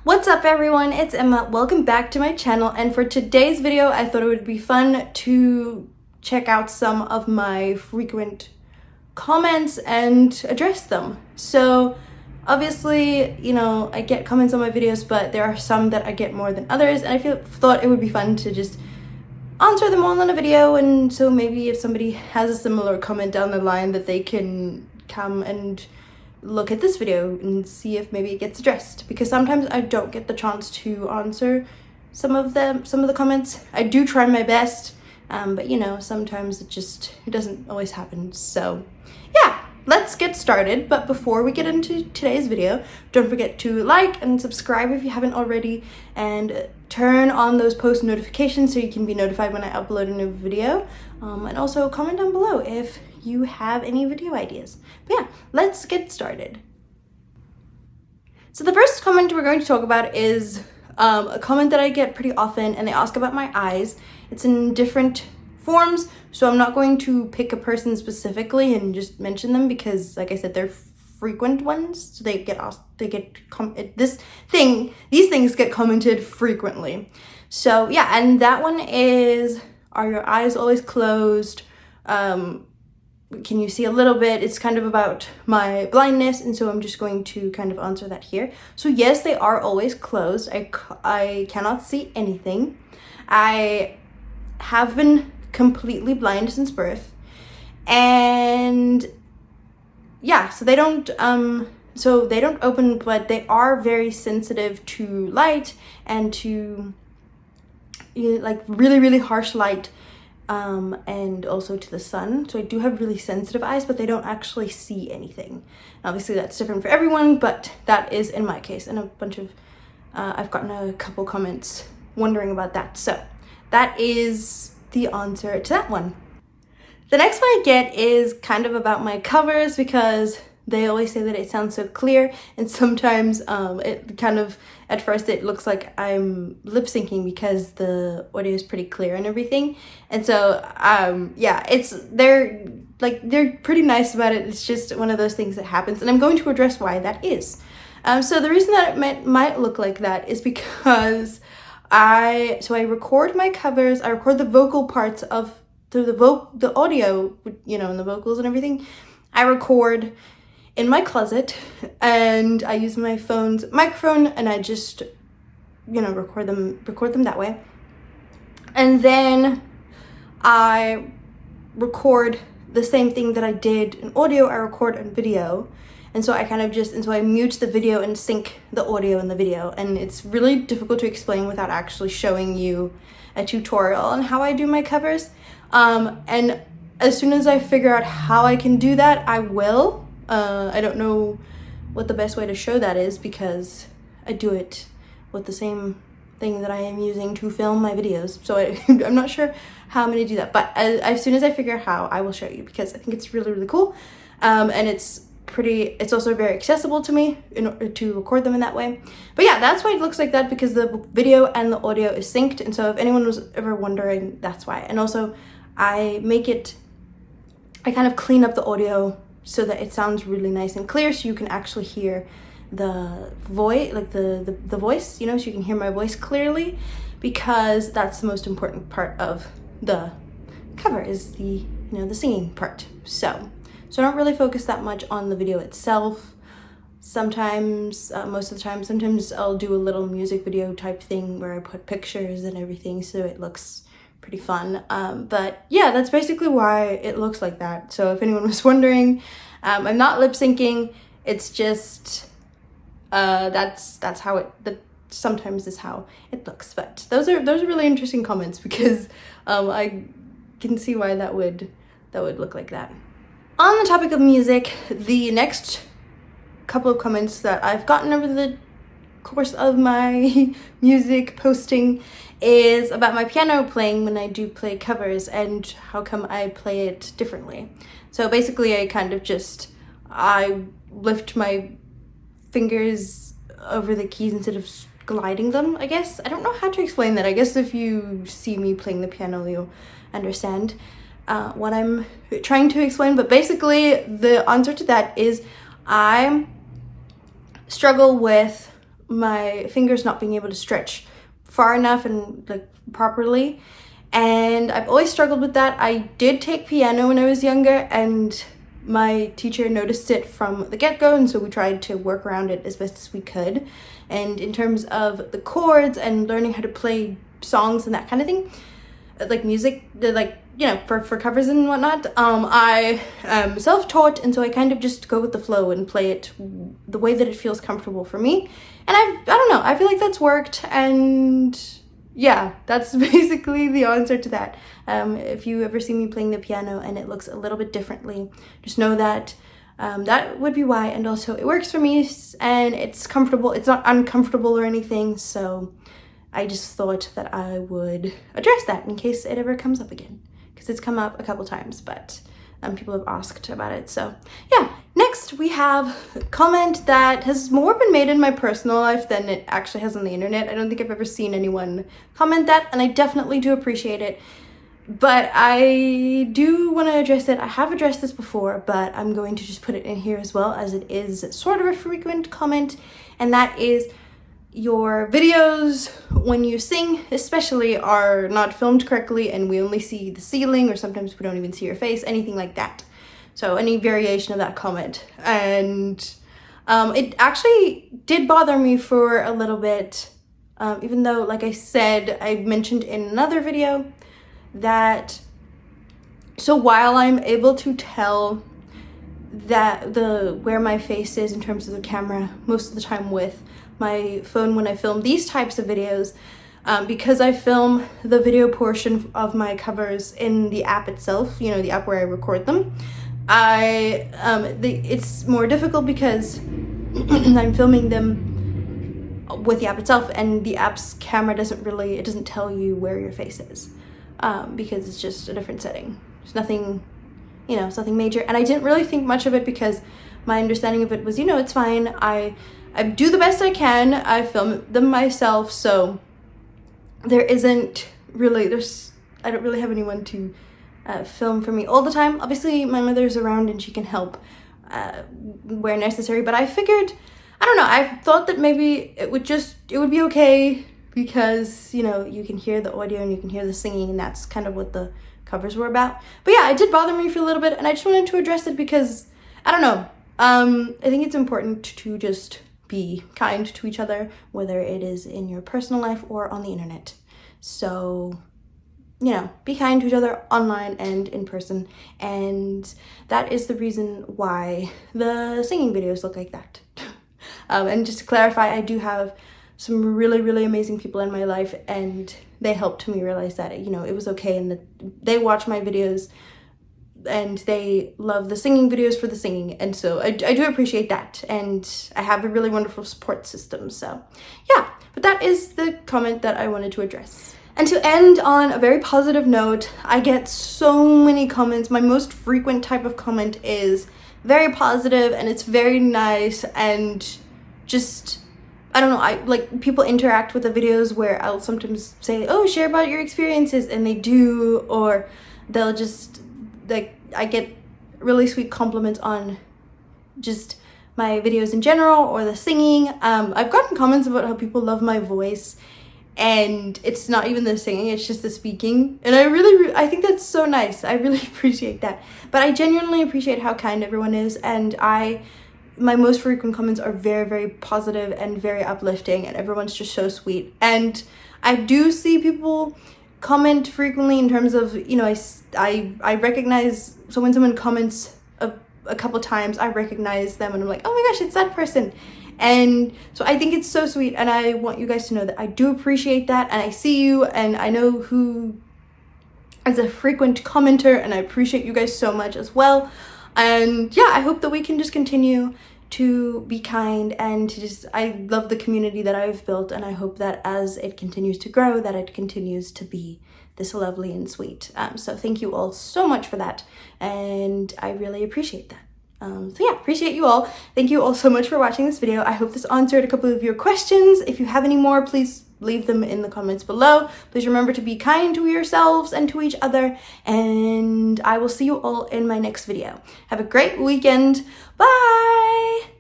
What's up everyone, it's Emma. Welcome back to my channel, and for today's video I thought it would be fun to check out some of my frequent comments and address them. So obviously, I get comments on my videos, but there are some that I get more than others, and I thought it would be fun to just answer them all in a video. And so maybe if somebody has a similar comment down the line, that they can come and look at this video and see if maybe it gets addressed, because sometimes I don't get the chance to answer some of the comments. I do try my best, but sometimes it doesn't always happen. So yeah, let's get started. But before we get into today's video, don't forget to like and subscribe if you haven't already, and turn on those post notifications so you can be notified when I upload a new video, and also comment down below if you have any video ideas. But yeah, let's get started. So the first comment we're going to talk about is a comment that I get pretty often, and they ask about my eyes. It's in different forms, so I'm not going to pick a person specifically and just mention them, because like I said, they're frequent ones, so these things get commented frequently. So yeah, and that one is, are your eyes always closed? Can you see a little bit? It's kind of about my blindness, and so I'm just going to kind of answer that here. So yes, they are always closed. I cannot see anything. I have been completely blind since birth, and yeah, so they don't open, but they are very sensitive to light and to like really harsh light, and also to the sun. So I do have really sensitive eyes, but they don't actually see anything. Obviously that's different for everyone, but that is in my case. And I've gotten a couple comments wondering about that. So that is the answer to that one. The next one I get is kind of about my covers, because they always say that it sounds so clear, and sometimes it kind of, at first it looks like I'm lip syncing because the audio is pretty clear and everything. And so yeah, they're pretty nice about it. It's just one of those things that happens, and I'm going to address why that is. So the reason that it might look like that is because I record my covers, I record the vocal parts through the audio, and the vocals and everything. I record in my closet, and I use my phone's microphone, and I just record them that way. And then I record the same thing that I did in audio, I record in video. And so I mute the video and sync the audio in the video. And it's really difficult to explain without actually showing you a tutorial on how I do my covers. And as soon as I figure out how I can do that, I will. I don't know what the best way to show that is, because I do it with the same thing that I am using to film my videos. So I'm not sure how I'm going to do that. But as soon as I figure out how, I will show you, because I think it's really cool. And it's also very accessible to me in order to record them in that way. But yeah, that's why it looks like that, because the video and the audio is synced. And so if anyone was ever wondering, that's why. And also I kind of clean up the audio so that it sounds really nice and clear, so you can actually hear the voice, like the voice, so you can hear my voice clearly, because that's the most important part of the cover, is the singing part. So I don't really focus that much on the video itself. Sometimes, most of the time, sometimes I'll do a little music video type thing where I put pictures and everything, so it looks pretty fun. But yeah, that's basically why it looks like that. So if anyone was wondering, I'm not lip syncing. It's just that's how sometimes is how it looks. But those are really interesting comments, because I can see why that would look like that. On the topic of music, the next couple of comments that I've gotten over the course of my music posting is about my piano playing when I do play covers, and how come I play it differently. So basically I lift my fingers over the keys instead of gliding them, I guess. I don't know how to explain that. I guess if you see me playing the piano, you'll understand what I'm trying to explain. But basically the answer to that is I struggle with my fingers not being able to stretch far enough and like properly. And I've always struggled with that. I did take piano when I was younger, and my teacher noticed it from the get-go, and so we tried to work around it as best as we could. And in terms of the chords and learning how to play songs and that kind of thing, like music, like, you know, for covers and whatnot, I am self-taught, and so I kind of just go with the flow and play it the way that it feels comfortable for me. And I don't know, I feel like that's worked, and yeah, that's basically the answer to that. If you ever see me playing the piano and it looks a little bit differently, just know that that would be why. And also it works for me and it's comfortable. It's not uncomfortable or anything. So I just thought that I would address that in case it ever comes up again, because it's come up a couple times, but people have asked about it. So yeah, next we have a comment that has more been made in my personal life than it actually has on the internet. I don't think I've ever seen anyone comment that, and I definitely do appreciate it. But I do want to address it. I have addressed this before, but I'm going to just put it in here as well, as it is sort of a frequent comment, and that is your videos when you sing especially are not filmed correctly, and we only see the ceiling, or sometimes we don't even see your face, anything like that. So any variation of that comment. And it actually did bother me for a little bit, even though, like I said, I mentioned in another video that, so while I'm able to tell that where my face is in terms of the camera most of the time with my phone when I film these types of videos, because I film the video portion of my covers in the app itself, you know, the app where I record them, it's more difficult because I'm filming them with the app itself, and the app's camera doesn't tell you where your face is, because it's just a different setting. There's nothing, you know, it's nothing major, and I didn't really think much of it because my understanding of it was, you know, it's fine. I do the best I can. I film them myself, so I don't really have anyone to film for me all the time. Obviously, my mother's around and she can help where necessary, but I figured, I don't know, I thought that maybe it would be okay because, you know, you can hear the audio and you can hear the singing, and that's kind of what the covers were about. But yeah, it did bother me for a little bit, and I just wanted to address it because, I don't know, I think it's important to just be kind to each other, whether it is in your personal life or on the internet. So, you know, be kind to each other online and in person, and that is the reason why the singing videos look like that. And just to clarify, I do have some really, really amazing people in my life, and they helped me realize that, you know, it was okay, and that they watch my videos and they love the singing videos for the singing, and so I do appreciate that, and I have a really wonderful support system. So yeah, but that is the comment that I wanted to address. And to end on a very positive note, I get so many comments. My most frequent type of comment is very positive, and it's very nice, and just, I don't know, I like people interact with the videos where I'll sometimes say, oh, share about your experiences, and they do, or they'll just, like, I get really sweet compliments on just my videos in general or the singing. I've gotten comments about how people love my voice, and it's not even the singing, it's just the speaking, and I think that's so nice. I really appreciate that. But I genuinely appreciate how kind everyone is, and my most frequent comments are very, very positive and very uplifting, and everyone's just so sweet. And I do see people comment frequently in terms of, you know, I recognize, so when someone comments a couple times, I recognize them and I'm like, oh my gosh, it's that person. And so I think it's so sweet, and I want you guys to know that I do appreciate that, and I see you, and I know who is a frequent commenter, and I appreciate you guys so much as well. And yeah, I hope that we can just continue to be kind, and to just, I love the community that I've built, and I hope that as it continues to grow, that it continues to be this lovely and sweet. So thank you all so much for that, and I really appreciate that. So yeah, appreciate you all. Thank you all so much for watching this video. I hope this answered a couple of your questions. If you have any more, please leave them in the comments below. Please remember to be kind to yourselves and to each other, and I will see you all in my next video. Have a great weekend. Bye!